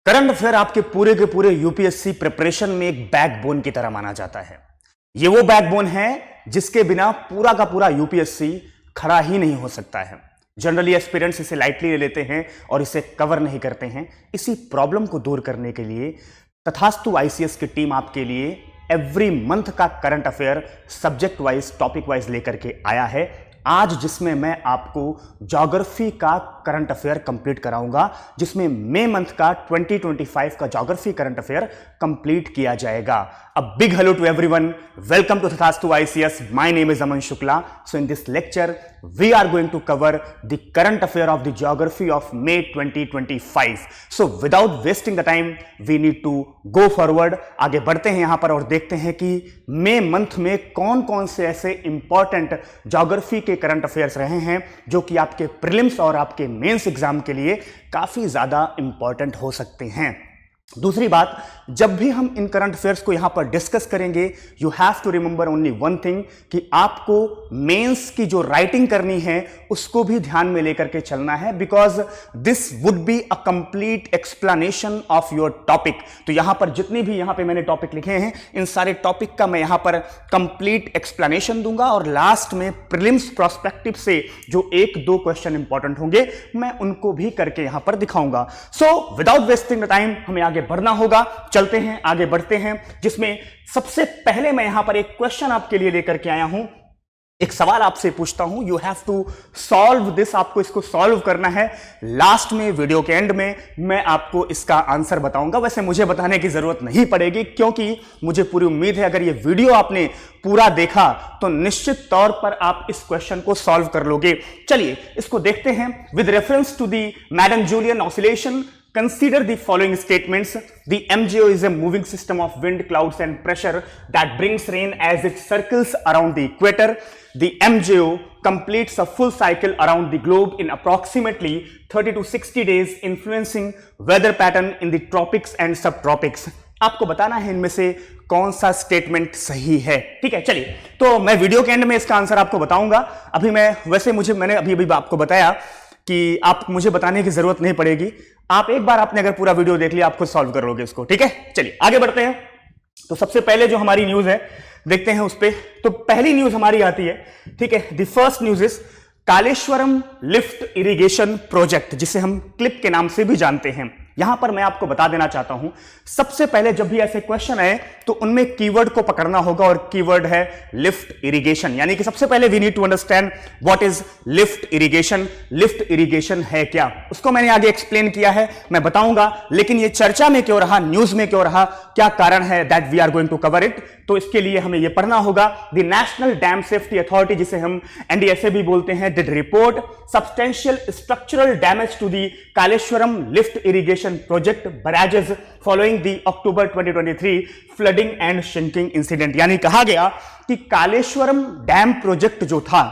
Current affair आपके पूरे के पूरे यूपीएससी प्रिपरेशन में एक बैकबोन की तरह माना जाता है। ये वो बैकबोन है जिसके बिना पूरा का पूरा यूपीएससी खड़ा ही नहीं हो सकता है। जनरली एस्पिरेंट्स इसे लाइटली ले लेते हैं और इसे कवर नहीं करते हैं। इसी प्रॉब्लम को दूर करने के लिए तथास्तु आईसीएस की टीम आपके लिए एवरी मंथ का current affair subject wise topic wise लेकर के आया है आज, जिसमें मैं आपको ज्योग्राफी का करंट अफेयर कंप्लीट कराऊंगा, जिसमें मई मंथ का 2025 का ज्योग्राफी करंट अफेयर कंप्लीट किया जाएगा। A big hello to everyone, welcome to Tathastu ICS. My name is Aman Shukla. So in this lecture we are going to cover the current affair of the geography of May 2025। So without wasting the time we need to go forward. आगे बढ़ते हैं यहां पर और देखते हैं कि मई month में कौन कौन से ऐसे इंपॉर्टेंट ज्योग्राफी के करंट अफेयर्स रहे हैं जो कि आपके प्रीलिम्स और आपके मेंस एग्जाम के लिए काफी ज्यादा इंपॉर्टेंट हो सकते हैं। दूसरी बात, जब भी हम इन करंट अफेयर्स को यहां पर डिस्कस करेंगे, you have to remember only one thing कि आपको मेंस की जो राइटिंग करनी है उसको भी ध्यान में लेकर के चलना है, because this would be a complete explanation of your topic. तो यहां पर जितनी भी यहां पे मैंने टॉपिक लिखे हैं, इन सारे टॉपिक का मैं यहां पर कंप्लीट एक्सप्लेनेशन दूंगा और लास्ट में प्रीलिम्स प्रोस्पेक्टिव से जो एक दो क्वेश्चन इंपॉर्टेंट होंगे मैं उनको भी करके यहां पर दिखाऊंगा। सो विदाउट वेस्टिंग द टाइम हमें आगे बढ़ना होगा। चलते हैं, आगे बढ़ते हैं, जिसमें सबसे पहले मैं यहां पर एक क्वेश्चन आपके लिए लेकर के आया हूं। एक सवाल आपसे पूछता हूं, you have to solve this. आपको इसको सॉल्व करना है। लास्ट में वीडियो के एंड में मैं आपको इसका आंसर बताऊंगा। वैसे मुझे बताने की जरूरत नहीं पड़ेगी, क्योंकि मुझे पूरी उम्मीद है अगर ये वीडियो आपने पूरा देखा तो निश्चित तौर पर आप इस क्वेश्चन को सॉल्व कर लोगे। चलिए इसको देखते हैं। With reference to the Madden Julian oscillation, consider the following statements. The MJO is a moving system of wind, clouds and pressure that brings rain as it circles around the equator. The MJO completes a full cycle around the globe in approximately 30 to 60 days, influencing weather pattern in the tropics and subtropics. आपको बताना है इनमें से कौन सा statement सही है। ठीक है, चलिए तो मैं वीडियो के एंड में इसका आंसर आपको बताऊंगा। अभी मैंने अभी आपको बताया कि आप मुझे बताने की जरूरत नहीं पड़ेगी। आप एक बार आपने अगर पूरा वीडियो देख लिया आप खुद सॉल्व कर लोगे इसको। ठीक है, चलिए आगे बढ़ते हैं। तो सबसे पहले जो हमारी न्यूज है देखते हैं उस पे। तो पहली न्यूज हमारी आती है, ठीक है, the first news is Kaleshwaram lift irrigation project, जिसे हम क्लिप के नाम से भी जानते हैं। यहां पर मैं आपको बता देना चाहता हूं, सबसे पहले जब भी ऐसे क्वेश्चन आए तो उनमें कीवर्ड को पकड़ना होगा और कीवर्ड है लिफ्ट इरिगेशन। यानी कि सबसे पहले we need to understand what is lift irrigation. Lift irrigation है क्या, उसको मैंने आगे एक्सप्लेन किया है, मैं बताऊंगा। लेकिन ये चर्चा में क्यों रहा, न्यूज में क्यों रहा, क्या कारण है, that we are going to cover it. तो इसके लिए हमें यह पढ़ना होगा, the national dam safety authority, जिसे हम एनडीएसए भी बोलते हैं, did report substantial structural damage to the Kaleshwaram lift irrigation project barrages following the October 2023 flooding and sinking incident। यानी कहा गया कि कालेश्वरम डैम प्रोजेक्ट जो था,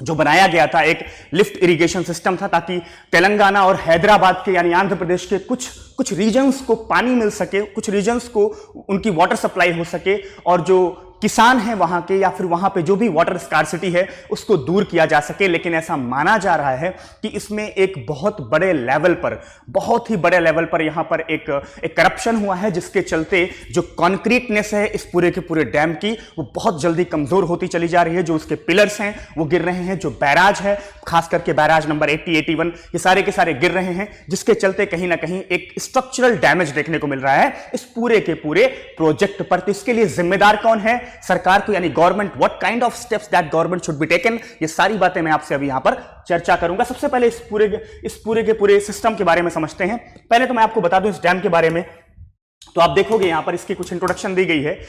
जो बनाया गया था, एक लिफ्ट इरिगेशन सिस्टम था ताकि तेलंगाना और हैदराबाद के यानी आंध्र प्रदेश के कुछ रीजन्स को पानी मिल सके, कुछ रीजन्स को उनकी वाटर सप्लाई हो सके और जो किसान हैं वहां के या फिर वहां पे जो भी वाटर स्कार्सिटी है उसको दूर किया जा सके। लेकिन ऐसा माना जा रहा है कि इसमें एक बहुत ही बड़े लेवल पर यहां पर एक करप्शन हुआ है, जिसके चलते जो कॉन्क्रीटनेस है इस पूरे के पूरे डैम की वो बहुत जल्दी कमजोर होती चली जा रही है। जो उसके पिलर्स हैं वो गिर रहे हैं, जो बैराज है खास करके बैराज नंबर 80, 81, ये सारे के सारे गिर रहे हैं, जिसके चलते कहीं ना कहीं एक स्ट्रक्चरल डैमेज देखने को मिल रहा है इस पूरे के पूरे प्रोजेक्ट पर। तो इसके लिए जिम्मेदार कौन है, सरकार को यानी government. What kind of steps that government should be taken, ये सारी बातें मैं आपसे अभी यहां पर चर्चा करूंगा। सबसे पहले इस पूरे के पूरे सिस्टम के बारे में समझते हैं। पहले तो मैं आपको बता दूं इस डैम के बारे में, तो आप देखोगे यहां पर इसकी कुछ इंट्रोडक्शन दी गई है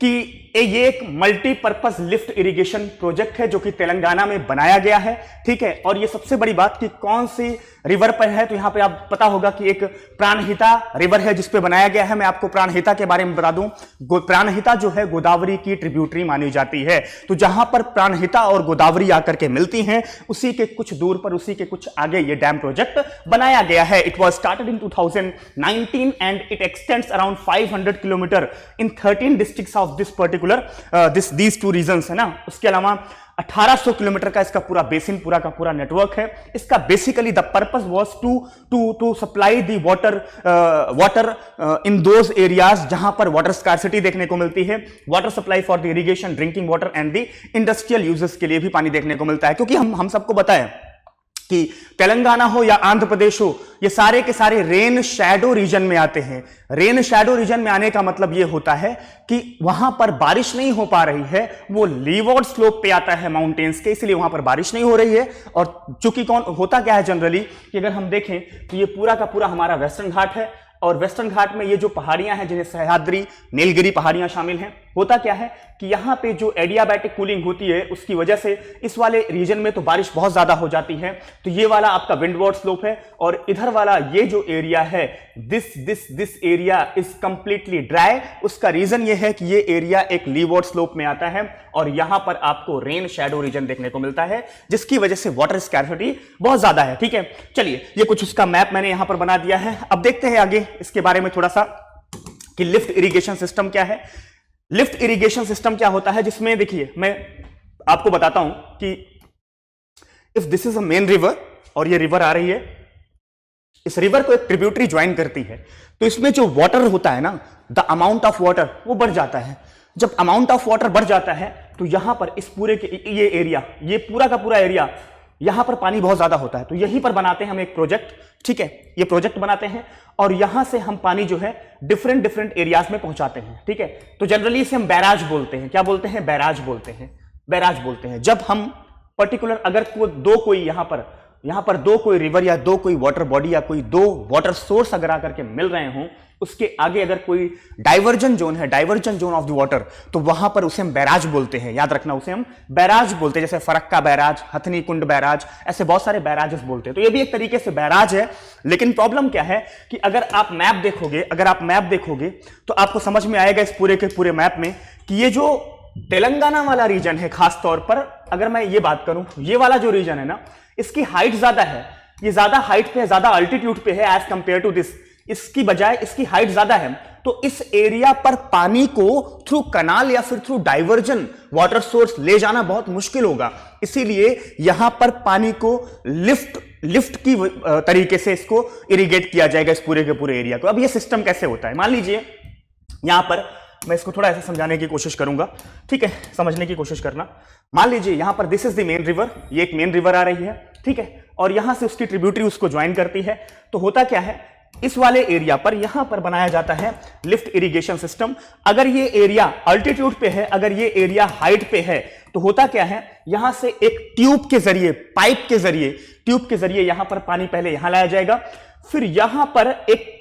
कि ये एक मल्टीपर्पज लिफ्ट इरिगेशन प्रोजेक्ट है जो कि तेलंगाना में बनाया गया है। ठीक है, और ये सबसे बड़ी बात कि कौन सी रिवर पर है, तो यहां पे आप पता होगा कि एक प्राणहिता रिवर है जिस पे बनाया गया है। मैं आपको प्राणहिता के बारे में बता दूं, प्राणहिता जो है गोदावरी की ट्रिब्यूटरी मानी जाती है। तो जहां पर प्राणहिता और गोदावरी आकर के मिलती हैं उसी के कुछ दूर पर, उसी के कुछ आगे ये डैम प्रोजेक्ट बनाया गया है। It was started in 2019 and it extends around 500 kilometre in 13 districts of of this particular these two reasons है ना। उसके अलावा 1800 किलोमीटर का इसका पूरा बेसिन, पूरा का पूरा नेटवर्क है। इसका basically the purpose was to supply the water in those areas जहां पर वाटर स्कार्सिटी देखने को मिलती है। Water supply for the irrigation, drinking water and the industrial uses के लिए भी पानी देखने को मिलता है। क्योंकि हम सबको पता है कि तेलंगाना हो या आंध्र प्रदेश हो, ये सारे के सारे रेन शैडो रीजन में आते हैं। रेन शैडो रीजन में आने का मतलब ये होता है कि वहां पर बारिश नहीं हो पा रही है, वो लीवॉर्ड स्लोप पे आता है माउंटेन्स के, इसलिए वहां पर बारिश नहीं हो रही है। और चूंकि होता क्या है जनरली कि अगर हम देखें तो ये पूरा का पूरा हमारा वेस्टर्न घाट है, और वेस्टर्न घाट में ये जो पहाड़ियां हैं जिन्हें सह्याद्री, नीलगिरी पहाड़ियां शामिल हैं, होता क्या है कि यहां पे जो एडियाबैटिक कूलिंग होती है उसकी वजह से इस वाले रीजन में तो बारिश बहुत ज्यादा हो जाती है। तो ये वाला आपका विंडवर्ड स्लोप है, और इधर वाला ये जो एरिया है this area is completely dry. उसका रीजन ये है कि ये एरिया एक लीवॉर्ड स्लोप में आता है, और यहां पर आपको रेन शैडो रीजन देखने को मिलता है, जिसकी वजह से वाटर स्कैर्सिटी बहुत ज्यादा है। ठीक है, चलिए ये कुछ उसका मैप मैंने यहां पर बना दिया है। अब देखते हैं आगे इसके बारे में थोड़ा सा कि लिफ्ट इरिगेशन सिस्टम क्या है। लिफ्ट इरिगेशन सिस्टम क्या होता है, जिसमें देखिए मैं आपको बताता हूं कि if this is a main river और ये रिवर आ रही है, इस रिवर को एक ट्रिब्यूटरी ज्वाइन करती है, तो इसमें जो वाटर होता है ना, द अमाउंट ऑफ वाटर वो बढ़ जाता है। जब अमाउंट ऑफ वाटर बढ़ जाता है तो यहां पर इस पूरे के ये एरिया, ये पूरा का पूरा एरिया, यहां पर पानी बहुत ज्यादा होता है। तो यहीं पर बनाते हैं हम एक प्रोजेक्ट, ठीक है, ये प्रोजेक्ट बनाते हैं और यहां से हम पानी जो है डिफरेंट एरियाज में पहुंचाते हैं। ठीक है, तो जनरली इसे हम बैराज बोलते हैं। क्या बोलते हैं? बैराज बोलते हैं। बैराज बोलते हैं जब हम पर्टिकुलर अगर कोई यहां पर दो कोई रिवर या दो कोई वाटर बॉडी या कोई दो वाटर सोर्स अगर आकर के मिल रहे हों, उसके आगे अगर कोई डाइवर्जन जोन है, diversion zone of the water, तो वहां पर उसे हम बैराज बोलते हैं। याद रखना, उसे हम बैराज बोलते हैं। जैसे फरक्का बैराज, हथनी कुंड बैराज, ऐसे बहुत सारे बैराजेस बोलते हैं। तो ये भी एक तरीके से बैराज है। लेकिन प्रॉब्लम क्या है कि अगर आप मैप देखोगे तो आपको समझ में आएगा इस पूरे के पूरे मैप में कि ये जो तेलंगाना वाला रीजन है, खास तौर पर अगर मैं ये बात करूं, ये वाला जो रीजन है ना, इसकी हाइट ज्यादा है, ये ज्यादा हाइट पे है, ज्यादा अल्टीट्यूड पे है एज कंपेयर टू दिस। इसकी बजाय इसकी हाइट ज्यादा है, तो इस एरिया पर पानी को थ्रू कनाल या फिर थ्रू डाइवर्जन वाटर सोर्स ले जाना बहुत मुश्किल होगा। इसीलिए यहां पर पानी को लिफ्ट की तरीके से इसको इरिगेट किया जाएगा, इस पूरे के पूरे एरिया को। अब ये सिस्टम कैसे होता है, मान लीजिए यहां पर मैं इसको थोड़ा ऐसे समझाने की कोशिश करूंगा, ठीक है, समझने की कोशिश करना। मान लीजिए यहां पर this is the main river, ये एक मेन रिवर आ रही है, ठीक है, और यहां से उसकी ट्रिब्यूटरी उसको ज्वाइन करती है। तो होता क्या है, इस वाले एरिया पर यहां पर बनाया जाता है लिफ्ट इरिगेशन सिस्टम। अगर ये एरिया अल्टीट्यूड पे है, अगर ये एरिया हाइट पे है, तो होता क्या है, यहां से एक ट्यूब के जरिए, पाइप के जरिए यहां पर पानी पहले यहां लाया जाएगा, फिर यहां पर एक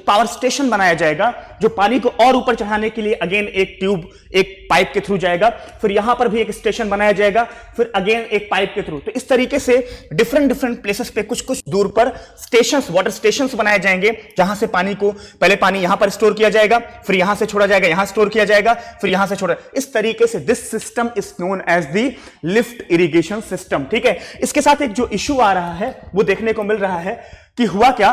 पावर स्टेशन बनाया जाएगा जो पानी को और ऊपर चढ़ाने के लिए अगेन एक ट्यूब, एक पाइप के थ्रू जाएगा। फिर यहां पर भी एक स्टेशन बनाया जाएगा, फिर अगेन एक पाइप के थ्रू। तो इस तरीके से डिफरेंट प्लेसेस पे कुछ दूर पर स्टेशंस, वाटर स्टेशंस बनाए जाएंगे, जहां से पहले पानी यहां पर स्टोर किया जाएगा, फिर यहां से छोड़ा जाएगा, यहां स्टोर किया जाएगा, फिर यहां से छोड़ा। इस तरीके से this system is known as the lift irrigation system. ठीक है, इसके साथ एक जो इश्यू आ रहा है वो देखने को मिल रहा है कि हुआ क्या,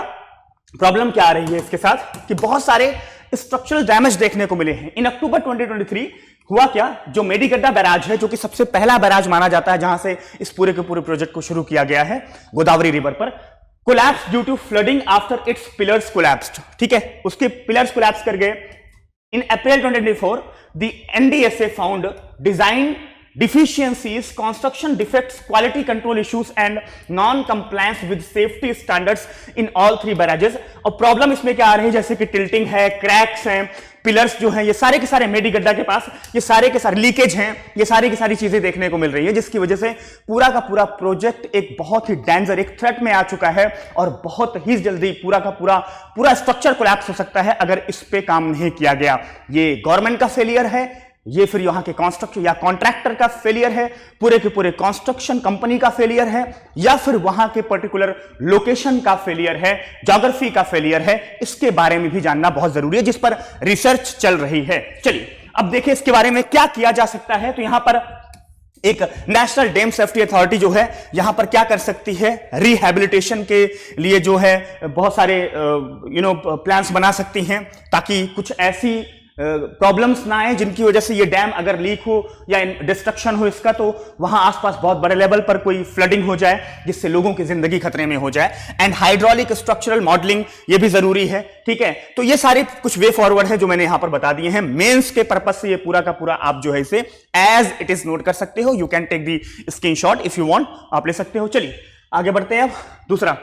प्रॉब्लम क्या आ रही है इसके साथ कि बहुत सारे स्ट्रक्चरल डैमेज देखने को मिले हैं। इन अक्टूबर 2023 हुआ क्या, जो मेडीगड्डा बैराज है, जो कि सबसे पहला बैराज माना जाता है जहां से इस पूरे के पूरे प्रोजेक्ट को शुरू किया गया है गोदावरी रिवर पर, collapse due to flooding after its pillars collapsed. ठीक है, उसके पिलर्स कोलैप्स कर गए। In April 2024 the NDSA found design deficiencies, construction defects, quality control issues and non-compliance with safety standards in all three barrages। और problem इसमें क्या आ रही है, जैसे कि टिल्टिंग है, क्रैक्स हैं, पिलर्स जो हैं, ये सारे के सारे मेडीगड्डा के पास ये सारे के सारे लीकेज हैं, ये सारी की सारी चीजें देखने को मिल रही है, जिसकी वजह से पूरा का पूरा प्रोजेक्ट एक बहुत ही डेंजर, एक थ्रेट में आ चुका है और बहुत ही जल्दी पूरा का पूरा स्ट्रक्चर कोलैप्स हो सकता है अगर इस पे काम नहीं किया गया। ये गवर्नमेंट का फेलियर है, ये फिर यहां के कंस्ट्रक्शन या कॉन्ट्रैक्टर का फेलियर है, पूरे के पूरे कंस्ट्रक्शन कंपनी का फेलियर है, या फिर वहां के पर्टिकुलर लोकेशन का फेलियर है, ज्योग्राफी का फेलियर है। इसके बारे में भी जानना बहुत जरूरी है, जिस पर रिसर्च चल रही है। चलिए अब देखिए इसके बारे में क्या किया जा सकता है। तो यहां पर एक नेशनल डैम सेफ्टी अथॉरिटी जो है यहां पर क्या कर सकती है, रिहैबिलिटेशन के लिए जो है बहुत सारे प्लान्स बना सकती हैं, ताकि कुछ ऐसी प्रॉब्लम्स ना आए जिनकी वजह से ये डैम अगर लीक हो या डिस्ट्रक्शन हो इसका, तो वहां आसपास बहुत बड़े लेवल पर कोई फ्लडिंग हो जाए जिससे लोगों की जिंदगी खतरे में हो जाए। एंड हाइड्रोलिक स्ट्रक्चरल मॉडलिंग ये भी जरूरी है, ठीक है। तो ये सारे कुछ वे फॉरवर्ड है जो मैंने यहां पर बता दिए हैं। मेंस के पर्पज से ये पूरा का पूरा आप जो है इसे एज इट इज नोट कर सकते हो। You can take the screenshot if you want, आप ले सकते हो। चलिए आगे बढ़ते हैं। अब दूसरा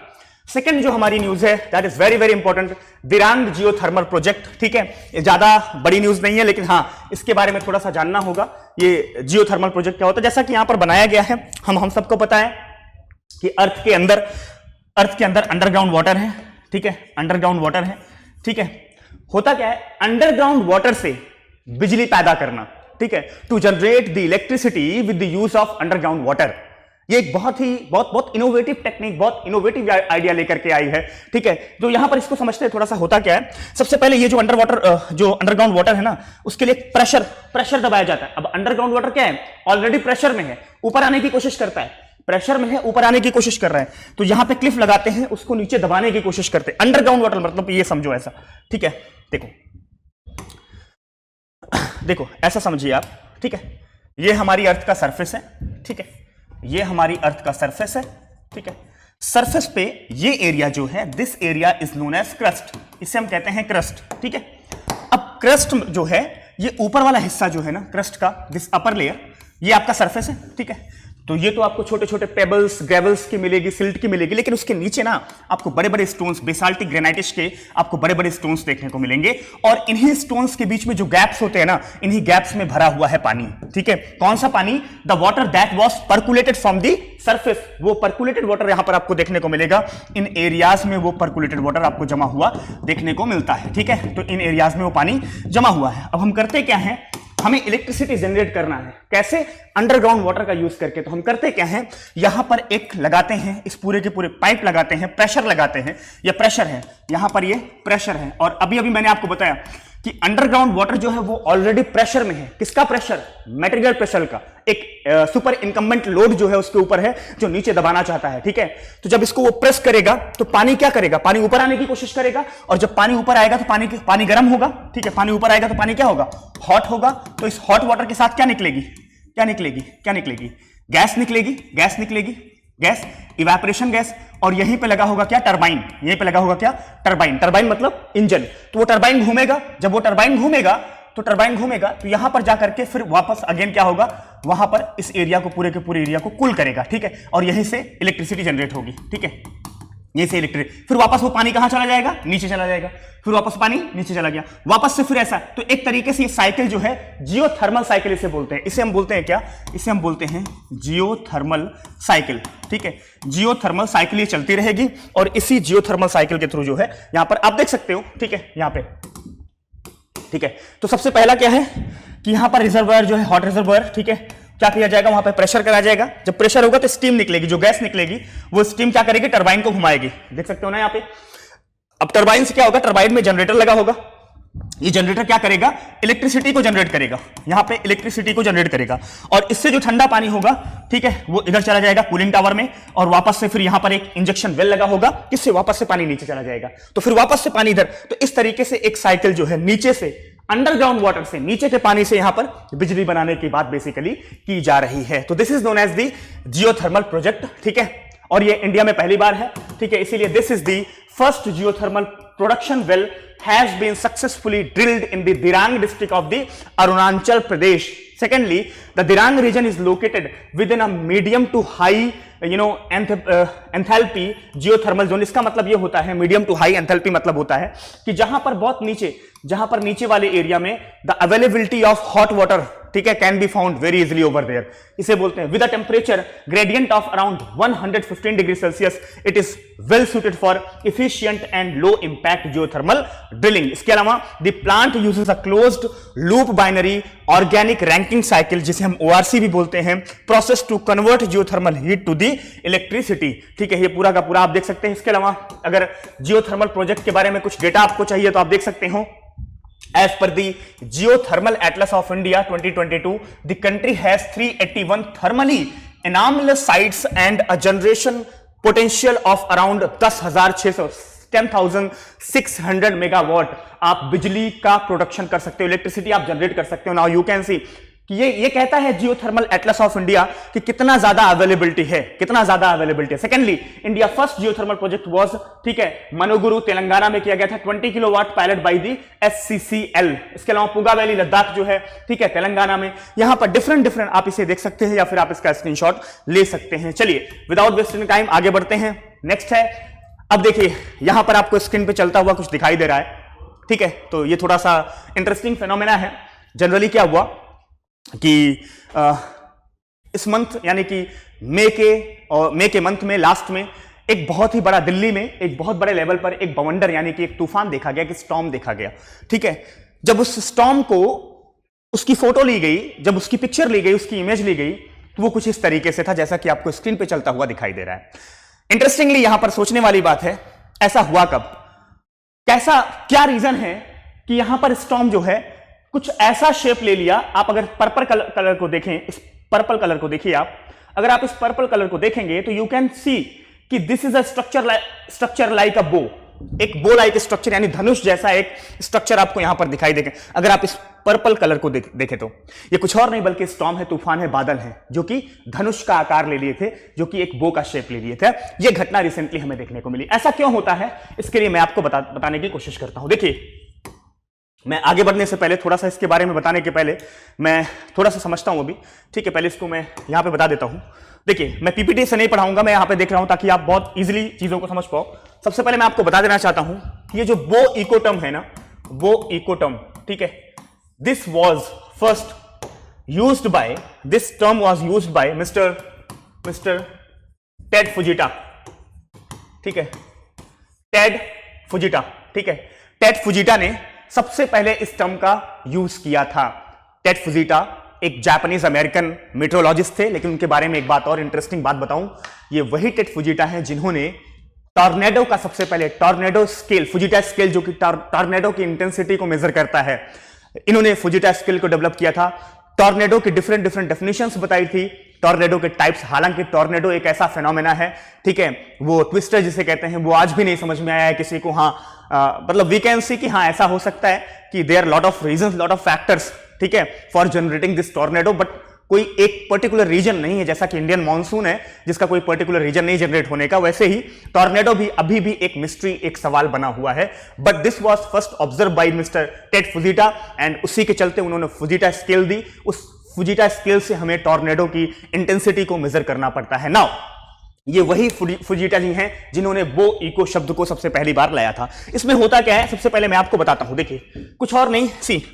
सेकंड जो हमारी न्यूज है that is very very important, Dirang geothermal project, ठीक है। ये ज्यादा बड़ी न्यूज नहीं है लेकिन हाँ इसके बारे में थोड़ा सा जानना होगा। ये जियोथर्मल प्रोजेक्ट क्या होता है? जैसा कि यहां पर बनाया गया है, हम सबको पता है कि अर्थ के अंदर अंडरग्राउंड वाटर है, ठीक है, अंडरग्राउंड वाटर है, ठीक है। होता क्या है, अंडरग्राउंड वाटर से बिजली पैदा करना, ठीक है, to generate the electricity with the use of underground water. ये एक बहुत इनोवेटिव टेक्निक, बहुत इनोवेटिव आइडिया लेकर के आई है, ठीक है। जो यहां पर इसको समझते हैं थोड़ा सा होता क्या है। सबसे पहले ये जो अंडरग्राउंड वाटर है ना, उसके लिए प्रेशर दबाया जाता है। अब अंडरग्राउंड वाटर क्या है, ऑलरेडी प्रेशर में है, ऊपर आने की कोशिश करता है, प्रेशर में है, ऊपर आने की कोशिश कर रहा है, तो यहां पे क्लिफ लगाते हैं, उसको नीचे दबाने की कोशिश करते हैं। अंडरग्राउंड वाटर मतलब ये समझो ऐसा, ठीक है। देखो ऐसा समझिए आप, ठीक है। ये हमारी अर्थ का सरफेस है, ठीक है, ये हमारी अर्थ का सरफेस है, ठीक है। सरफेस पे ये एरिया जो है, this area is known as crust, इसे हम कहते हैं क्रस्ट, ठीक है। अब क्रस्ट जो है, ये ऊपर वाला हिस्सा जो है ना क्रस्ट का, दिस अपर लेयर, ये आपका सरफेस है, ठीक है। तो ये तो आपको छोटे छोटे पेबल्स, ग्रेवल्स की मिलेगी, सिल्ट की मिलेगी, लेकिन उसके नीचे ना आपको बड़े बड़े स्टोन्स, बेसाल्टिक ग्रेनाइटिस के आपको बड़े बड़े स्टोन्स देखने को मिलेंगे। और इन्हीं स्टोन्स के बीच में जो गैप्स होते हैं ना, इन्हीं गैप्स में भरा हुआ है पानी, ठीक है। कौन सा पानी? The water that was percolated from the surface. वो परकुलेटेड वाटर यहां पर आपको देखने को मिलेगा। इन एरियाज में वो परकुलेटेड वाटर आपको जमा हुआ देखने को मिलता है, ठीक है। तो इन एरियाज में वो पानी जमा हुआ है। अब हम करते क्या है, हमें इलेक्ट्रिसिटी जनरेट करना है। कैसे? अंडरग्राउंड वाटर का यूज करके। तो हम करते क्या है, यहां पर एक लगाते हैं, इस पूरे के पूरे पाइप लगाते हैं, प्रेशर लगाते हैं, यह प्रेशर है, यहां पर ये प्रेशर है। और अभी मैंने आपको बताया कि अंडरग्राउंड वाटर जो है वो ऑलरेडी प्रेशर में है। किसका प्रेशर? मटेरियल प्रेशर का। एक सुपर इनकम्बेंट लोड जो है उसके ऊपर है, जो नीचे दबाना चाहता है, ठीक है। तो जब इसको वो प्रेस करेगा तो पानी क्या करेगा, पानी ऊपर आने की कोशिश करेगा। और जब पानी ऊपर आएगा तो पानी गर्म होगा, ठीक है। पानी ऊपर आएगा तो पानी क्या होगा, हॉट होगा। तो इस हॉट वाटर के साथ क्या निकलेगी, गैस निकलेगी, गैस, इवेपोरेशन गैस। और यहीं पे लगा होगा क्या, टरबाइन। यहीं पे लगा होगा क्या, टरबाइन मतलब इंजन। तो वो टरबाइन घूमेगा, जब वो टरबाइन घूमेगा तो यहां पर जाकर के फिर वापस अगेन क्या होगा, वहां पर इस एरिया को, पूरे के पूरे एरिया को कूल करेगा, ठीक है। और यहीं से इलेक्ट्रिसिटी जनरेट होगी, ठीक है। ये से इलेक्ट्रिक, फिर वापस वो पानी कहां चला जाएगा, नीचे चला जाएगा। फिर वापस पानी नीचे चला गया, वापस से फिर ऐसा। तो एक तरीके से ये साइकिल जो है जियोथर्मल साइकिल इसे बोलते हैं। इसे हम बोलते हैं क्या, इसे हम बोलते हैं जियोथर्मल साइकिल, ठीक है। जियोथर्मल साइकिल ये चलती रहेगी और इसी जियोथर्मल साइकिल के थ्रू जो है यहां पर आप देख सकते हो, ठीक है, यहां पे, ठीक है। तो सबसे पहला क्या है कि यहां पर रिजर्वायर जो है, हॉट रिजर्वायर, ठीक है, क्या किया जाएगा, वहां पे प्रेशर करा जाएगा। जब प्रेशर होगा तो स्टीम निकलेगी, जो गैस निकलेगी वो स्टीम क्या करेगी, टरबाइन को घुमाएगी। देख सकते हो ना यहां पे। अब टरबाइन से क्या होगा, टरबाइन में जनरेटर लगा होगा। ये जनरेटर क्या करेगा, इलेक्ट्रिसिटी को जनरेट करेगा, यहां पे इलेक्ट्रिसिटी को जनरेट करेगा। और इससे जो ठंडा पानी होगा, ठीक है, वो इधर चला जाएगा कूलिंग टावर में। और वापस से फिर यहां पर एक इंजेक्शन वेल लगा होगा, किससे, वापस से पानी नीचे चला जाएगा। तो फिर वापस से पानी इधर। तो इस तरीके से एक साइकिल जो है नीचे से, अंडरग्राउंड वाटर से, नीचे के पानी से यहां पर बिजली बनाने की बात बेसिकली की जा रही है। तो this is known as the geothermal project, ठीक है। और ये इंडिया में पहली बार है, ठीक है। इसीलिए this is the first geothermal production well has been successfully drilled in the Dirang district of the Arunachal Pradesh. Secondly, the Dirang region is located within a medium to high enthalpy geothermal zone. इसका मतलब ये होता है, medium to high enthalpy मतलब होता है कि जहां पर नीचे वाले एरिया में the availability of hot water, ठीक है, can be found very easily over there. इसे बोलते हैं with a temperature gradient of around 115 degree Celsius, it is well suited for efficient and low impact geothermal drilling. इसके अलावा the plant uses a closed loop binary organic Rankine cycle, जिसे हम ORC भी बोलते हैं, process to convert geothermal heat to the electricity, ठीक है। ये पूरा का पूरा आप देख सकते हैं। इसके अलावा अगर जियोथर्मल प्रोजेक्ट के बारे में कुछ डेटा आपको चाहिए तो आप देख सकते हो। As per the Geothermal Atlas of India 2022, the country has 381 thermally anomalous sites and a generation potential of around 10,600 10,600 megawatt आप बिजली का प्रोडक्शन कर सकते हो, इलेक्ट्रिसिटी आप जनरेट कर सकते हो। नाउ यू कैन सी कि ये कहता है जियोथर्मल एटलस ऑफ इंडिया कि कितना ज्यादा अवेलेबिलिटी है, कितना ज्यादा अवेलेबिलिटी है। Secondly, India first geothermal project was, ठीक है, मनुगुरु तेलंगाना में किया गया था, 20 kilowatt pilot by the SCCL। इसके अलावा पुगा वैली लद्दाख जो है, ठीक है, तेलंगाना में। यहां पर डिफरेंट आप इसे देख सकते हैं या फिर आप इसका स्क्रीनशॉट ले सकते हैं। चलिए विदाउट वेस्टिंग टाइम आगे बढ़ते हैं। नेक्स्ट है, अब देखिए यहां पर आपको स्क्रीन पे चलता हुआ कुछ दिखाई दे रहा है, ठीक है, तो ये थोड़ा सा इंटरेस्टिंग फिनोमेना है। जनरली क्या हुआ कि इस मंथ यानी कि मई के मंथ में लास्ट में एक बहुत ही बड़ा, दिल्ली में एक बहुत बड़े लेवल पर एक बवंडर यानी कि एक तूफान देखा गया, कि स्टॉर्म देखा गया, ठीक है। जब उस स्टॉर्म को उसकी फोटो ली गई, जब उसकी पिक्चर ली गई, उसकी इमेज ली गई, तो वो कुछ इस तरीके से था जैसा कि आपको स्क्रीन पे चलता हुआ दिखाई दे रहा है। इंटरेस्टिंगली यहां पर सोचने वाली बात है, ऐसा हुआ कब, कैसा, क्या रीजन है कि यहां पर स्टॉर्म जो है कुछ ऐसा शेप ले लिया। आप अगर पर्पल कलर को देखें, इस पर्पल कलर को देखिए आप, अगर आप इस पर्पल कलर को देखेंगे तो यू कैन सी कि this is a structure like अ बो, एक बो लाइक स्ट्रक्चर यानी धनुष जैसा एक स्ट्रक्चर आपको यहां पर दिखाई देगा। अगर आप इस पर्पल कलर को देखें तो ये कुछ और नहीं बल्कि स्टॉर्म है, तूफान है, बादल है, जो कि धनुष का आकार ले लिए थे, जो कि एक बो का शेप ले लिए थे। यह घटना रिसेंटली हमें देखने को मिली। ऐसा क्यों होता है, इसके लिए मैं आपको बताने की कोशिश करता हूं। देखिए, मैं आगे बढ़ने से पहले थोड़ा सा इसके बारे में बताने के पहले मैं थोड़ा सा समझता हूं अभी, ठीक है, पहले इसको मैं यहां पे बता देता हूं। देखिए, मैं पीपीटी से नहीं पढ़ाऊंगा, मैं यहां पे देख रहा हूं ताकि आप बहुत इजीली चीजों को समझ पाओ। सबसे पहले मैं आपको बता देना चाहता हूं, ये जो बो इकोटर्म है ना, वो इकोटर्म, ठीक है, this was first used by, this term was used by mister Ted Fujita, ठीक है, टेड फुजिटा, ठीक है, टेड फुजिटा ने सबसे पहले इस टर्म का यूज किया था। टेड फुजिटा एक जापानीज अमेरिकन मेट्रोलॉजिस्ट थे, लेकिन उनके बारे में एक बात और इंटरेस्टिंग बात बताऊं, ये वही टेड फुजिटा हैं जिन्होंने टॉर्नेडो का सबसे पहले टॉर्नेडो स्केल, फुजिटा स्केल जो कि टॉर्नेडो की इंटेंसिटी को मेजर करता है, इन्होंने फुजिटा स्केल को डेवलप किया था। टॉर्नेडो की डिफरेंट डिफिनेशंस बताई थी, टॉर्नेडो के टाइप्स। हालांकि टॉर्नेडो एक ऐसा फिनोमेना है, ठीक है, वो ट्विस्टर जिसे कहते हैं, वो आज भी नहीं समझ में आया है किसी को। हाँ, मतलब वी कैन सी कि हाँ ऐसा हो सकता है कि there lot of reasons, lot of factors, ठीक है, for generating this tornado, but कोई एक पर्टिकुलर रीजन नहीं है। जैसा कि इंडियन मॉनसून है जिसका कोई पर्टिकुलर रीजन नहीं जनरेट होने का, वैसे ही टॉर्नेडो भी अभी भी एक मिस्ट्री, एक सवाल बना हुआ है। But this was first observe by mister Ted Fujita and उसी के चलते उन्होंने फुजिटा स्केल दी। उस फुजिटा स्केल से हमें टॉर्नेडो की इंटेंसिटी को मेजर करना पड़ता है। नाउ ये वही फुजिटा जी हैं जिन्होंने वो इको शब्द को सबसे पहली बार लाया था। इसमें होता क्या है, सबसे पहले मैं आपको बताता हूं। देखिए, कुछ और नहीं, सी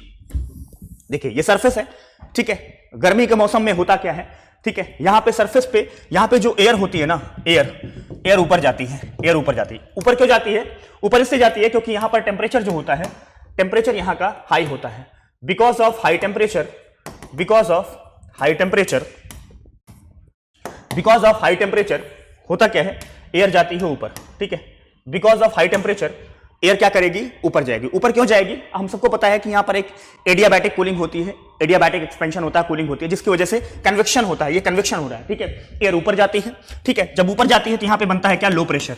देखिए ये सरफेस है, ठीक है, गर्मी के मौसम में होता क्या है, ठीक है, यहां पे सरफेस पे, यहां पे जो एयर होती है ना, एयर ऊपर जाती है, एयर ऊपर जाती है। ऊपर क्यों जाती है? ऊपर इससे जाती है क्योंकि यहां पर टेम्परेचर जो होता है, टेम्परेचर यहां का हाई होता है। Because of high temperature, because of high temperature होता क्या है, एयर जाती है ऊपर, ठीक है। Because of high temperature air क्या करेगी, ऊपर जाएगी। ऊपर क्यों जाएगी? हम सबको पता है कि यहां पर एक एडियाबैटिक कूलिंग होती है, एडियाबैटिक एक्सपेंशन होता है, कूलिंग होती है, जिसकी वजह से कन्वेक्शन होता है, ये कन्वेक्शन हो रहा है, ठीक है। एयर ऊपर जाती है, ठीक है, जब ऊपर जाती है तो यहां पे बनता है क्या, लो प्रेशर।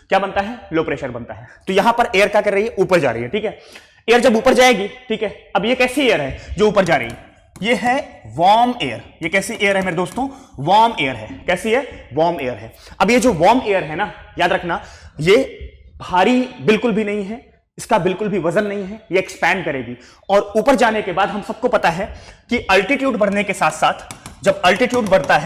क्या बनता है? लो प्रेशर बनता है। तो यहां पर एयर क्या कर रही है, ऊपर जा रही है, ठीक है। एयर जब ऊपर जाएगी, ठीक है, अब ये कैसी एयर है जो ऊपर जा रही है? ये है वार्म एयर। ये कैसी एयर है मेरे दोस्तों? वार्म एयर है। कैसी है? वार्म एयर है। अब ये जो वार्म एयर है ना, याद रखना, ये भारी बिल्कुल भी नहीं है, इसका बिल्कुल भी वजन नहीं है, ये एक्सपैंड करेगी। और ऊपर जाने के बाद हम सबको पता है कि अल्टीट्यूड बढ़ने के साथ साथ जब अल्टीट्यूड बढ़ता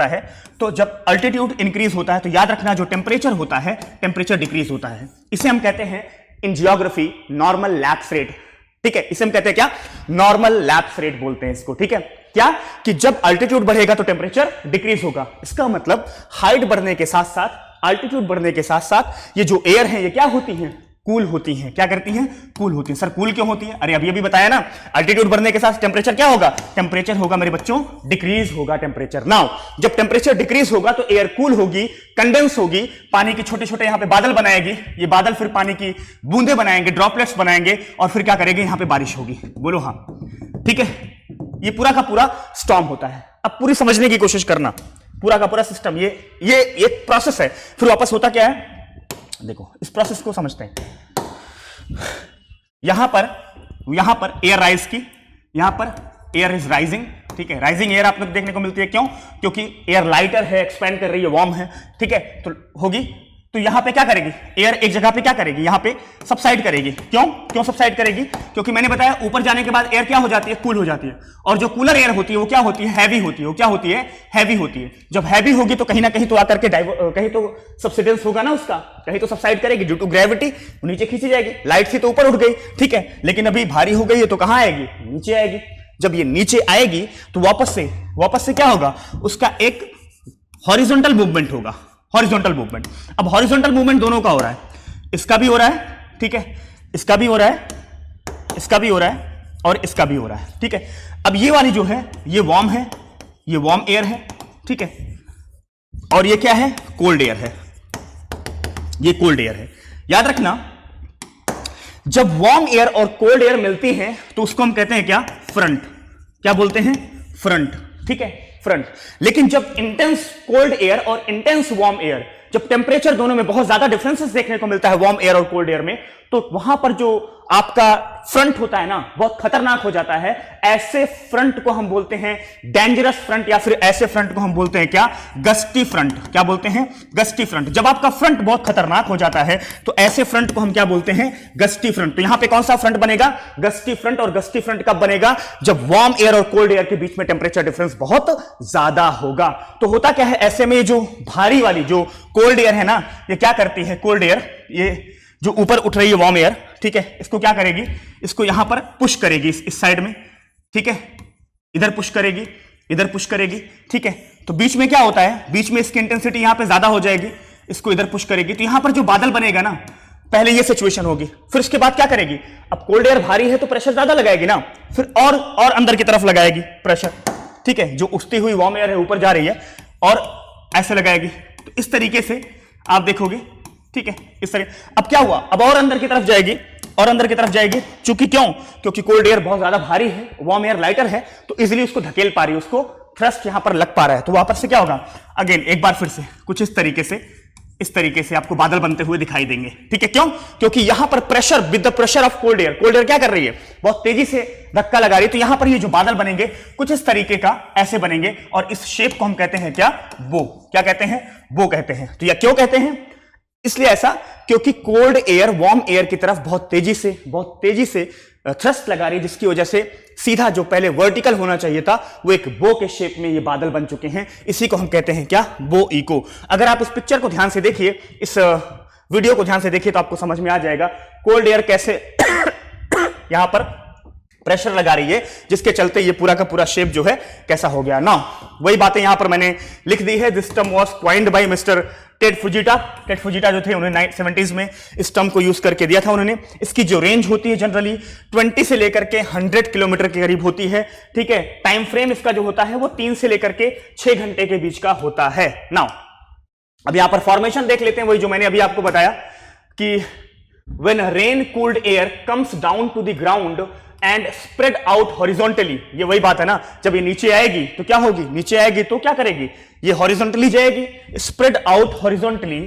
है तो जब अल्टीट्यूड इंक्रीज होता है तो याद रखना जो टेम्परेचर होता है, टेम्परेचर डिक्रीज होता है। इसे हम कहते हैं इन जियोग्राफी नॉर्मल लैप्स रेट, ठीक है। इसे हम कहते हैं क्या? नॉर्मल लैप्स रेट बोलते हैं इसको, ठीक है। क्या कि जब अल्टीट्यूड बढ़ेगा तो टेम्परेचर डिक्रीज होगा। इसका मतलब हाइट बढ़ने के साथ साथ, अल्टीट्यूड बढ़ने के साथ साथ ये जो एयर है ये क्या होती है? कूल होती हैं। क्या करती हैं? कूल होती हैं। सर कूल क्यों होती है? अरे अभी बताया ना, अल्टीट्यूड बढ़ने के साथ टेम्परेचर क्या होगा? टेम्परेचर होगा मेरे बच्चों, डिक्रीज होगा टेम्परेचर। नाउ जब टेम्परेचर डिक्रीज होगा तो एयर कूल होगी, कंडेंस होगी, पानी के छोटे छोटे यहां पे बादल बनाएगी, ये बादल फिर पानी की बूंदे बनाएंगे, ड्रॉपलेट्स बनाएंगे, और फिर क्या करेंगे, यहां पे बारिश होगी। बोलो हाँ, ठीक है। ये पूरा का पूरा स्टॉर्म होता है। अब पूरी समझने की कोशिश करना, पूरा का पूरा सिस्टम, ये एक प्रोसेस है। फिर वापस होता क्या है, देखो इस प्रोसेस को समझते हैं। यहां पर एयर राइज की, यहां पर एयर इज राइजिंग, ठीक है। राइजिंग एयर आप लोग देखने को मिलती है, क्यों? क्योंकि एयर लाइटर है, एक्सपेंड कर रही है, वार्म है, ठीक है, तो होगी। तो यहां पे क्या करेगी एयर, एक जगह पे क्या करेगी, यहां पे सबसाइड करेगी। क्यों सबसाइड करेगी? क्योंकि मैंने बताया ऊपर जाने के बाद एयर क्या हो जाती है, कूल हो जाती है। और जो कूलर एयर होती है वो क्या होती है, हैवी होती है। वो क्या होती है, हैवी होती है। जब हैवी होगी तो कहीं ना कहीं तो आकर के कहीं तो सबसिडेंस होगा ना उसका, कहीं तो सबसाइड करेगी ड्यू टू ग्रेविटी, नीचे खींची जाएगी। लाइट सी तो ऊपर उठ गई, ठीक है, लेकिन अभी भारी हो गई है तो कहां आएगी, नीचे आएगी। जब ये नीचे आएगी तो वापस से क्या होगा, उसका एक हॉरिजॉन्टल मूवमेंट होगा, हॉरिजॉन्टल मूवमेंट। अब हॉरिजॉन्टल मूवमेंट दोनों का हो रहा है, इसका भी हो रहा है, ठीक है, इसका भी हो रहा है, इसका भी हो रहा है और इसका भी हो रहा है, ठीक है। अब ये वाली जो है ये वार्म है, ये वार्म एयर है, ठीक है, और ये क्या है, कोल्ड एयर है, ये कोल्ड एयर है। याद रखना जब वार्म एयर और कोल्ड एयर मिलती हैं तो उसको हम कहते हैं क्या, फ्रंट। क्या बोलते हैं, फ्रंट, ठीक है, फ्रंट। लेकिन जब इंटेंस कोल्ड एयर और इंटेंस वार्म एयर, जब टेम्परेचर दोनों में बहुत ज्यादा डिफरेंसेस देखने को मिलता है वार्म एयर और कोल्ड एयर में, तो वहां पर जो आपका फ्रंट होता है ना बहुत खतरनाक हो जाता है। ऐसे फ्रंट को हम बोलते हैं डेंजरस फ्रंट, या फिर ऐसे फ्रंट को हम बोलते हैं क्या, गस्टी फ्रंट। क्या बोलते हैं, गस्टी फ्रंट। जब आपका फ्रंट बहुत खतरनाक हो जाता है तो ऐसे फ्रंट को हम क्या बोलते हैं, गस्टी फ्रंट। तो यहां पे कौन सा फ्रंट बनेगा, गस्टी फ्रंट। और गस्टी फ्रंट कब बनेगा, जब वार्म एयर और कोल्ड एयर के बीच में टेम्परेचर डिफरेंस बहुत ज्यादा होगा। तो होता क्या है, ऐसे में जो भारी वाली जो कोल्ड एयर है ना, ये क्या करती है, कोल्ड एयर ये जो ऊपर उठ रही है वार्म एयर, ठीक है, इसको क्या करेगी, इसको यहां पर पुश करेगी इस साइड में, ठीक है, इधर पुश करेगी, इधर पुश करेगी, ठीक है। तो बीच में क्या होता है, बीच में इसकी इंटेंसिटी यहां पे ज्यादा हो जाएगी, इसको इधर पुश करेगी, तो यहां पर जो बादल बनेगा ना, पहले ये सिचुएशन होगी, फिर उसके बाद क्या करेगी, अब कोल्ड एयर भारी है तो प्रेशर ज्यादा लगाएगी ना, फिर और अंदर की तरफ लगाएगी प्रेशर, ठीक है, जो उठती हुई वार्म एयर है ऊपर जा रही है और ऐसे लगाएगी। तो इस तरीके से आप देखोगे, ठीक है, इस तरह। अब क्या हुआ, अब और अंदर की तरफ जाएगी, और अंदर की तरफ जाएगी, क्योंकि क्योंकि कोल्ड एयर बहुत ज्यादा भारी है, वार्म एयर लाइटर है, तो इजीली उसको धकेल पा रही है, उसको थ्रस्ट यहां पर लग पा रहा है। तो वापस से क्या होगा, अगेन एक बार फिर से कुछ इस तरीके से आपको बादल बनते हुए दिखाई देंगे, ठीक है। क्योंकि यहां पर pressure, with the pressure of cold air क्या कर रही है, बहुत तेजी से धक्का लगा रही है। तो यहां पर ये जो बादल बनेंगे कुछ इस तरीके का, ऐसे बनेंगे, और इस शेप को हम कहते हैं क्या, बो। क्या कहते हैं, बो कहते हैं। तो या क्यों कहते हैं, इसलिए ऐसा क्योंकि कोल्ड एयर वार्म एयर की तरफ बहुत तेजी से थ्रस्ट लगा रही है, जिसकी वजह से सीधा जो पहले वर्टिकल होना चाहिए था वो एक बो के शेप में ये बादल बन चुके हैं। इसी को हम कहते हैं क्या, बो इको। अगर आप इस पिक्चर को ध्यान से देखिए, इस वीडियो को ध्यान से देखिए तो आपको समझ में आ जाएगा कोल्ड एयर कैसे यहां पर प्रेशर लगा रही है, जिसके चलते ये पूरा का पूरा शेप जो है कैसा हो गया ना। वही बातें यहां पर मैंने लिख दी है। This term was coined by mister Ted Fujita जो थे, उन्होंने 1970s में इस टर्म को यूज करके दिया था उन्होंने। इसकी जो रेंज होती है जनरली 20 से लेकर के 100 किलोमीटर के करीब होती है, ठीक है। टाइम फ्रेम इसका जो होता है वो 3 से लेकर के 6 घंटे के बीच का होता है। नाउ अब यहां पर फॉर्मेशन देख लेते हैं, वही जो मैंने अभी आपको बताया कि when rain cooled air comes down to the ground and spread out horizontally, ये वही बात है ना, जब ये नीचे आएगी तो क्या होगी, नीचे आएगी तो क्या करेगी, ये हॉरिजॉन्टली जाएगी, spread out horizontally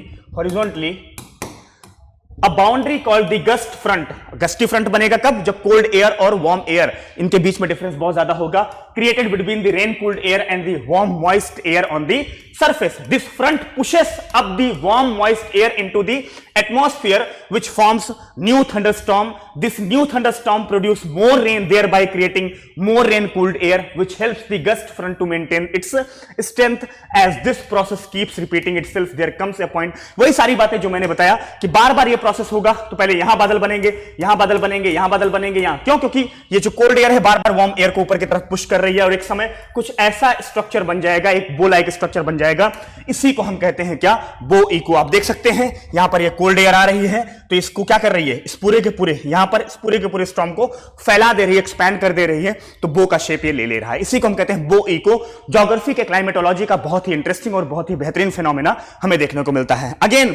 a boundary called the gust front। Gusty front बनेगा कब, जब कोल्ड एयर और वार्म एयर इनके बीच में डिफरेंस बहुत ज्यादा होगा, created between the rain cooled air and the warm moist air on the surface। This front pushes up the warm moist air into the atmosphere which forms new thunderstorm। This new thunderstorm produce more rain, thereby creating more rain cooled air which helps the gust front to maintain its strength। As this process keeps repeating itself, there comes a point, वही सारी बातें जो मैंने बताया कि बार बार ये process होगा, तो पहले यहां बादल बनेंगे, यहां बादल बनेंगे, यहां बादल बनेंगे, यहां। क्योंकि ये जो कोल्ड एयर है बार बार वार्म एयर को ऊपर की तरफ पुश कर रही है, और एक समय कुछ ऐसा स्ट्रक्चर बन जाएगा, एक बो लाइक स्ट्रक्चर बन जाएगा। इसी को हम कहते हैं क्या, बो इको। आप देख सकते हैं यहां पर ये कोल्ड एयर आ रही है, तो इसको क्या कर रही है, इस पूरे के पूरे यहां पर इस पूरे के पूरे स्टॉर्म को फैला दे रही है, एक्सपैंड कर दे रही है, तो बो का शेप ये ले रहा है। इसी को हम कहते हैं बो इको। ज्योग्राफी के क्लाइमेटोलॉजी का बहुत ही इंटरेस्टिंग और बहुत ही बेहतरीन फिनोमेना हमें देखने को मिलता है। Again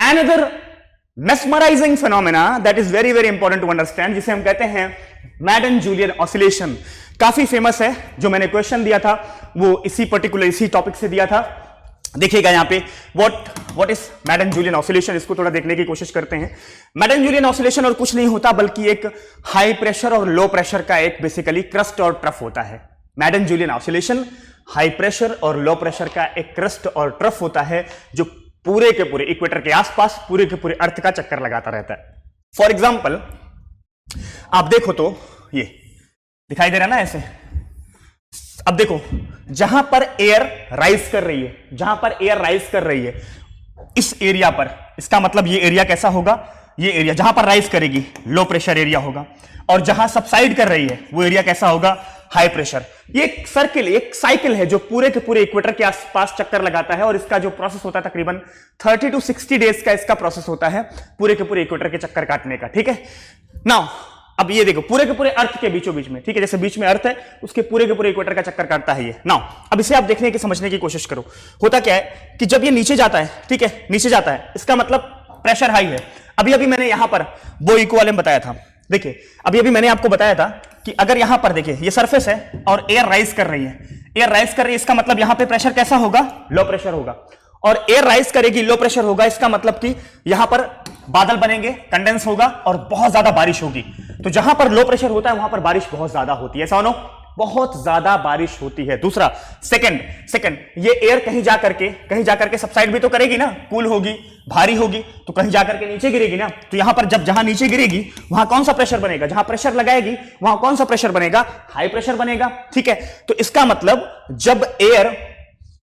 another mesmerizing phenomena that is very very important to understand, जिसे हम कहते हैं मैडन-जूलियन ऑसिलेशन। काफी फेमस है, जो मैंने क्वेश्चन दिया था वो इसी टॉपिक से दिया था। देखिएगा यहां पे what is Madden Julian oscillation, इसको थोड़ा देखने की कोशिश करते हैं। मैडन जूलियन ऑसिलेशन और कुछ नहीं होता बल्कि एक हाई प्रेशर और लो प्रेशर का एक बेसिकली क्रस्ट और ट्रफ होता है। Madden Julian oscillation high pressure और लो प्रेशर का एक क्रस्ट और ट्रफ होता है जो पूरे के पूरे इक्वेटर के आसपास पूरे के पूरे अर्थ का चक्कर लगाता रहता है। फॉर एग्जाम्पल आप देखो तो ये दिखाई दे रहा ना ऐसे, अब देखो जहां पर एयर राइज कर रही है, जहां पर एयर राइज कर रही है इस एरिया पर, इसका मतलब ये एरिया कैसा होगा, ये एरिया जहां पर राइज करेगी लो प्रेशर एरिया होगा, और जहां सबसाइड कर रही है वो एरिया कैसा होगा, हाई प्रेशर। ये एक सर्किल, एक साइकिल है जो पूरे के पूरे इक्वेटर के आसपास चक्कर लगाता है, और इसका जो प्रोसेस होता है तकरीबन 30 to 60 डेज का इसका प्रोसेस होता है पूरे के पूरे इक्वेटर के चक्कर काटने का। ठीक है, नाउ अब ये देखो पूरे के पूरे अर्थ के बीचों बीच में, ठीक है, जैसे बीच में अर्थ है उसके पूरे के पूरे इक्वेटर का चक्कर काटता है ये। नाउ अब इसे आप देखने की समझने की कोशिश करो, होता क्या है कि जब ये नीचे जाता है, ठीक है, नीचे जाता है, इसका मतलब प्रेशर हाई है। अभी अभी मैंने यहां पर वो इक्विलिब्रियम बताया था, देखिए अभी अभी मैंने आपको बताया था कि अगर यहां पर देखिए ये सरफेस है और एयर राइज कर रही है, एयर राइज कर रही है, इसका मतलब यहां पे प्रेशर कैसा होगा, लो प्रेशर होगा, और एयर राइज करेगी लो प्रेशर होगा, इसका मतलब कि यहां पर बादल बनेंगे, कंडेंस होगा और बहुत ज्यादा बारिश होगी। तो जहां पर लो प्रेशर होता है वहां पर बारिश बहुत ज्यादा होती है, ऐसा नो, बहुत ज्यादा बारिश होती है। दूसरा सेकंड ये एयर कहीं जाकर के सबसाइड भी तो करेगी ना, कूल होगी, भारी होगी, तो कहीं जाकर के नीचे गिरेगी ना। तो यहां पर जहां नीचे गिरेगी वहां कौन सा प्रेशर बनेगा, जहां प्रेशर लगाएगी वहां कौन सा प्रेशर बनेगा, हाई प्रेशर बनेगा। ठीक है, तो इसका मतलब जब एयर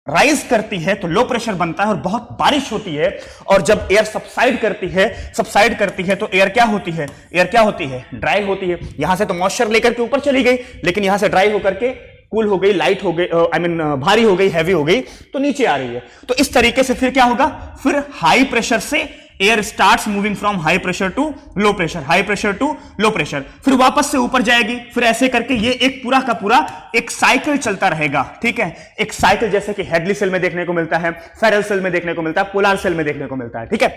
राइज करती है तो लो प्रेशर बनता है और बहुत बारिश होती है, और जब एयर सबसाइड करती है तो एयर क्या होती है, ड्राई होती है। यहां से तो मॉइस्चर लेकर के ऊपर चली गई, लेकिन यहां से ड्राई होकर के कूल हो गई, लाइट हो गई, भारी हो गई, हैवी हो गई, तो नीचे आ रही है। तो इस तरीके से फिर क्या होगा, फिर हाई प्रेशर से air starts moving from high pressure to low pressure, high pressure to low pressure, फिर वापस से ऊपर जाएगी, फिर ऐसे करके ये एक पूरा का पूरा एक साइकिल चलता रहेगा। ठीक है, एक साइकिल जैसे कि हेडली सेल में देखने को मिलता है, फेरल सेल में देखने को मिलता है, पोलर सेल में देखने को मिलता है। ठीक है,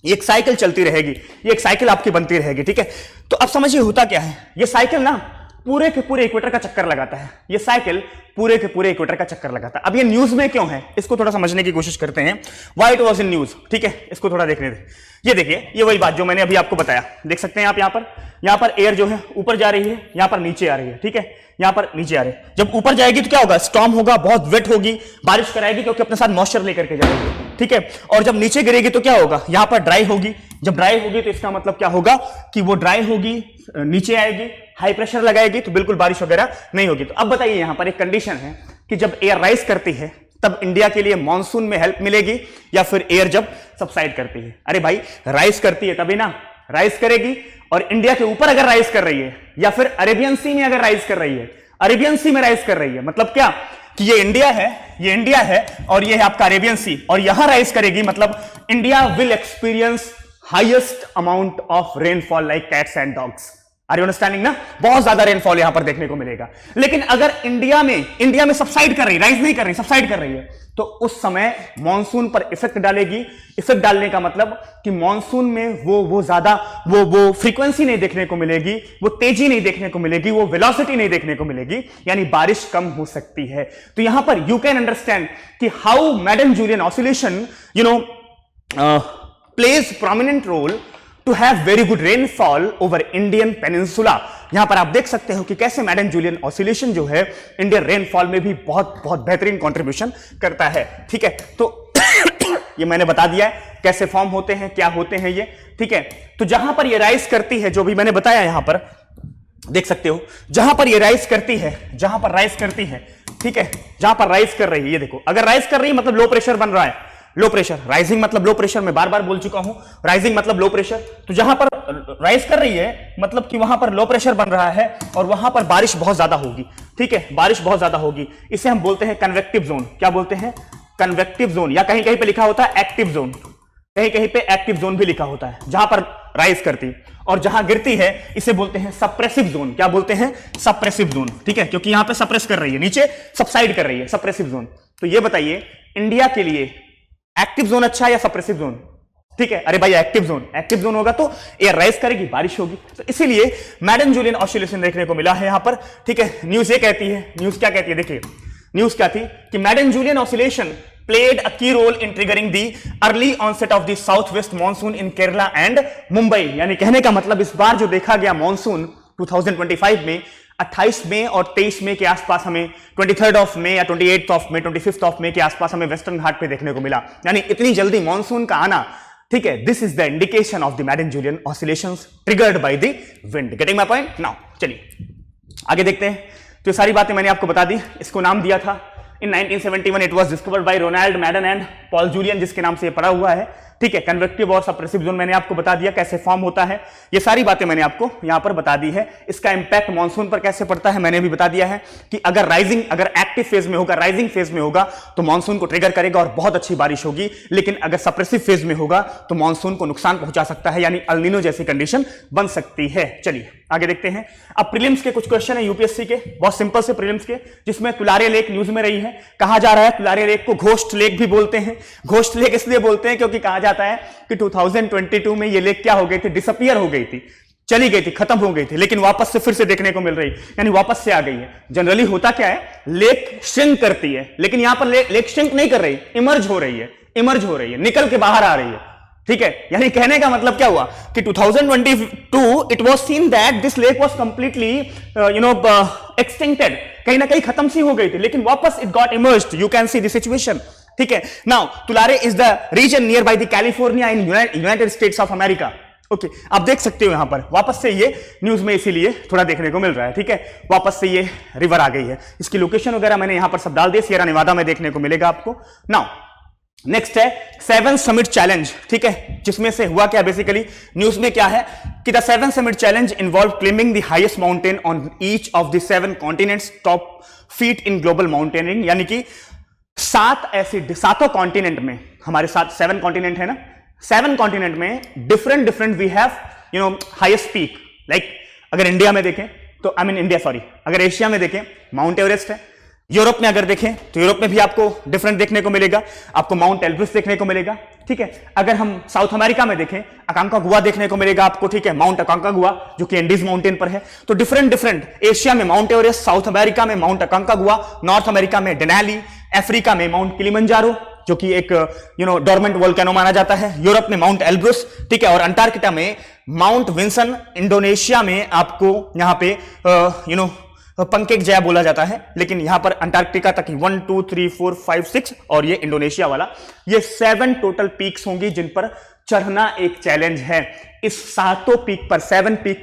एक साइकिल चलती रहेगी, ये एक साइकिल आपकी बनती रहेगी। ठीक है, तो अब समझिए होता क्या है, ये साइकिल ना पूरे के पूरे इक्वेटर का चक्कर लगाता है, ये साइकिल पूरे के पूरे इक्वेटर का चक्कर लगाता है। अब ये न्यूज में क्यों है, इसको थोड़ा समझने की कोशिश करते हैं, why it was in news. ठीक है, इसको थोड़ा देखने दें। ये देखिए, ये वही बात जो मैंने अभी आपको बताया, देख सकते हैं आप, यहां पर एयर जो है ऊपर जा रही है, यहां पर नीचे आ रही है। ठीक है, यहां पर नीचे आ रही है, जब ऊपर जाएगी तो क्या होगा, स्टॉर्म होगा, बहुत वेट होगी, बारिश कराएगी क्योंकि अपने साथ मॉइस्चर लेकर के जाएगी। ठीक है, और जब नीचे गिरेगी तो क्या होगा, यहां पर ड्राई होगी, जब ड्राई होगी तो इसका मतलब क्या होगा कि वो ड्राई होगी, नीचे आएगी, हाई प्रेशर लगाएगी, तो बिल्कुल बारिश वगैरह नहीं होगी। तो अब बताइए, यहां पर एक कंडीशन है कि जब एयर राइज करती है तब इंडिया के लिए मॉनसून में हेल्प मिलेगी, या फिर एयर जब सबसाइड करती है। अरे भाई, राइज करती है तभी ना, राइज करेगी, और इंडिया के ऊपर अगर राइज कर रही है, या फिर अरेबियन सी में अगर राइज कर रही है, अरेबियन सी में राइज कर रही है, मतलब क्या कि ये इंडिया है और ये है आपका अरेबियन सी, और यहां राइज करेगी, मतलब India will experience highest amount of rainfall like cats and dogs. Are you understanding ना, बहुत ज्यादा रेनफॉल यहां पर देखने को मिलेगा। लेकिन अगर इंडिया में सबसाइड कर रही, राइज नहीं कर रही, सबसाइड कर रही है, तो उस समय मॉनसून पर इफेक्ट डालेगी। इफेक्ट डालने का मतलब कि मॉनसून में वो ज्यादा वो फ्रीक्वेंसी नहीं देखने को मिलेगी, वो तेजी नहीं देखने को मिलेगी, वो वेलोसिटी नहीं देखने को मिलेगी, यानी बारिश कम हो सकती है। तो यहां पर यू कैन अंडरस्टैंड कि how Madden Julian oscillation plays prominent role to have very good rainfall over Indian peninsula। यहां पर आप देख सकते हो कि कैसे मैडन जूलियन ऑसिलेशन जो है इंडियन रेनफॉल में भी बहुत बहुत बेहतरीन कंट्रीब्यूशन करता है। ठीक है, तो ये मैंने बता दिया है कैसे फॉर्म होते हैं, क्या होते हैं ये। ठीक है, तो जहां पर ये राइज करती है, जो भी मैंने बताया यहां पर देख सकते हो, जहां पर ये राइज करती है, ठीक है, जहां पर राइज कर रही है, ये देखो, अगर राइज कर रही है मतलब लो प्रेशर बन रहा है, लो प्रेशर, राइजिंग मतलब लो प्रेशर, मैं बार बार बोल चुका हूं, राइजिंग मतलब लो प्रेशर। तो जहां पर राइज कर रही है मतलब कि वहां पर लो प्रेशर बन रहा है और वहां पर बारिश बहुत ज्यादा होगी। ठीक है, बारिश बहुत ज्यादा होगी, इसे हम बोलते हैं कन्वेक्टिव जोन। क्या बोलते हैं, कन्वेक्टिव जोन, या कहीं कहीं पे लिखा होता है एक्टिव जोन, कहीं कहीं पे एक्टिव जोन भी लिखा होता है, जहां पर राइज करती और जहां गिरती है इसे बोलते हैं सप्रेसिव जोन। क्या बोलते हैं, सप्रेसिव जोन। ठीक है, क्योंकि यहां पे सप्रेस कर रही है, नीचे सबसाइड कर रही है, सप्रेसिव जोन। तो ये बताइए इंडिया के लिए एक्टिव जोन अच्छा है या सप्रेसिव जोन? ठीक है, अरे भाई एक्टिव जोन होगा तो एयर राइज करेगी, बारिश होगी। तो इसीलिए मैडन जूलियन ऑसिलेशन देखने को मिला है यहां पर। ठीक है, न्यूज ये कहती है, न्यूज क्या कहती है, देखिए न्यूज क्या थी कि मैडन-जूलियन oscillation played a key role in triggering the early onset of the southwest monsoon in Kerala and Mumbai। यानी कहने का मतलब इस बार जो देखा गया मॉनसून 2025 में 28 मई और 23 मई के आसपास हमें 23rd ऑफ मई या 28th of May 25th of May के आसपास हमें वेस्टर्न घाट पे देखने को मिला। यानी इतनी जल्दी मॉनसून का आना, ठीक है, this is the indication of the मैडन-जूलियन oscillations triggered by the wind. Getting my point? Now चलिए आगे देखते हैं। तो ये सारी बातें मैंने आपको बता दी। इसको नाम दिया था in 1971 it was discovered by Ronald Madden and Paul Julian, जिसके नाम से ये पड़ा हुआ है। ठीक है, कन्वेक्टिव और सप्रेसिव जोन मैंने आपको बता दिया कैसे फॉर्म होता है। ये सारी बातें मैंने आपको यहां पर बता दी है। इसका इंपैक्ट मॉनसून पर कैसे पड़ता है मैंने भी बता दिया है कि अगर एक्टिव फेज में होगा, राइजिंग फेज में होगा तो मॉनसून को ट्रिगर करेगा और बहुत अच्छी बारिश होगी, लेकिन अगर सप्रेसिव फेज में होगा तो मॉनसून को नुकसान पहुंचा सकता है, यानी अल नीनो जैसी कंडीशन बन सकती है। चलिए आगे देखते हैं। अब प्रीलिम्स के कुछ क्वेश्चन है यूपीएससी के, बहुत सिंपल से प्रीलिम्स के, जिसमें तुलारे लेक न्यूज में रही है। कहा जा रहा है तुलारे लेक को घोस्ट लेक भी बोलते हैं। घोस्ट लेक इसलिए बोलते हैं क्योंकि कहा जाता है कि 2022 में ये लेक क्या हो गई थी, डिसअपियर हो गई थी, चली गई थी, खत्म हो गई थी, लेकिन वापस से फिर से देखने को मिल रही, यानी वापस से आ गई है। जनरली होता क्या है, लेक श्रिंक करती है, लेकिन यहां पर लेक श्रिंक नहीं कर रही, इमर्ज हो रही है, निकल के बाहर आ रही है। ठीक है, यानी कहने का मतलब क्या हुआ कि 2022 it was seen that this lake was completely extincted, कहीं ना कहीं खत्म सी हो गई थी, लेकिन वापस it got emerged. You can see the situation. ठीक है, now Tulare is the region near by the California in United States of America. Okay, आप देख सकते हो यहां पर वापस से ये न्यूज में इसीलिए थोड़ा देखने को मिल रहा है। ठीक है, वापस से ये रिवर आ गई है। इसकी लोकेशन वगैरह मैंने यहां पर सब डाल दिए, सियरा नेवादा में देखने को मिलेगा आपको। नाउ नेक्स्ट है 7 समिट चैलेंज। ठीक है, जिसमें से हुआ क्या बेसिकली न्यूज में क्या है कि the 7 summit challenge involve climbing the highest mountain on each of the 7 continents, top feat in global mountaineering. यानी कि सातों कॉन्टिनेंट में, हमारे साथ 7 कॉन्टिनेंट है ना, 7 कॉन्टिनेंट में different we have highest peak. Like अगर इंडिया में देखें तो अगर एशिया में देखें माउंट एवरेस्ट है, यूरोप में अगर देखें तो यूरोप में भी आपको डिफरेंट देखने को मिलेगा, आपको माउंट एल्ब्रस देखने को मिलेगा। ठीक है, अगर हम साउथ अमेरिका में देखें अकांकागुआ देखने को मिलेगा आपको। ठीक है, माउंट अकांकागुआ जो कि एंडीज माउंटेन पर है। तो डिफरेंट एशिया में माउंट एवरेस्ट, साउथ अमेरिका में माउंट अकांकागुआ, नॉर्थ अमेरिका में डेनाली, अफ्रीका में माउंट किलिमंजारो जो कि एक डोरमेंट वोल्केनो माना जाता है, यूरोप में माउंट एल्ब्रस। ठीक है, और अंटार्कटिका में माउंट विंसन, इंडोनेशिया में आपको यहां पे पंकेक जया बोला जाता है, लेकिन यहां पर अंटार्कटिका तक 1 2 3 4 5 6 और ये इंडोनेशिया वाला, ये 7 टोटल पीक्स होंगी जिन पर चढ़ना एक चैलेंज है। इस 7 पीक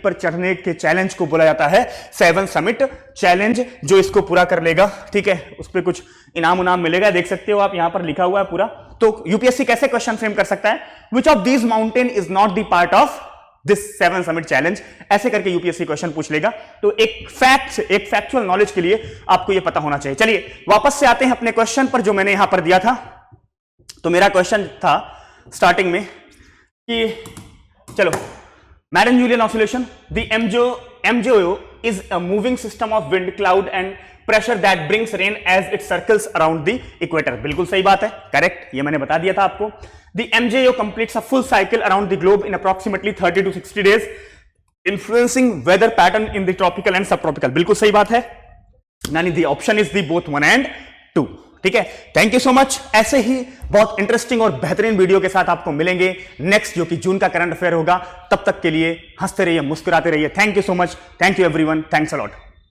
पर चढ़ने के चैलेंज को बोला जाता है 7 समिट चैलेंज। जो इसको पूरा कर लेगा, ठीक है, उस पर कुछ इनाम मिलेगा, देख सकते हो आप यहां पर लिखा हुआ है पूरा। तो यूपीएससी कैसे क्वेश्चन फ्रेम कर सकता है, which of these mountain is not the part of this 7 summit challenge, ऐसे करके यूपीएससी क्वेश्चन पूछ लेगा। तो एक फैक्चुअल नॉलेज के लिए आपको यह पता होना चाहिए। चलिए वापस से आते हैं अपने क्वेश्चन पर जो मैंने यहां पर दिया था। तो मेरा क्वेश्चन था स्टार्टिंग में कि चलो Madden Julian oscillation, the MJO is a moving system of wind, cloud and pressure that brings rain as it circles around the equator. बिल्कुल सही बात है, करेक्ट, ये मैंने बता दिया था आपको। The MJO completes a full cycle around the globe in approximately 30 to 60 days, influencing weather pattern in the tropical and subtropical। बिल्कुल सही बात है, यानी the option is the both 1 and 2। ठीक है, थैंक यू सो मच। ऐसे ही बहुत interesting और बेहतरीन वीडियो के साथ आपको मिलेंगे नेक्स्ट, जो कि जून का करंट अफेयर होगा। तब तक के लिए हंसते रहिए, मुस्कुराते रहिए। Thank you so much, thank you everyone, thanks a lot.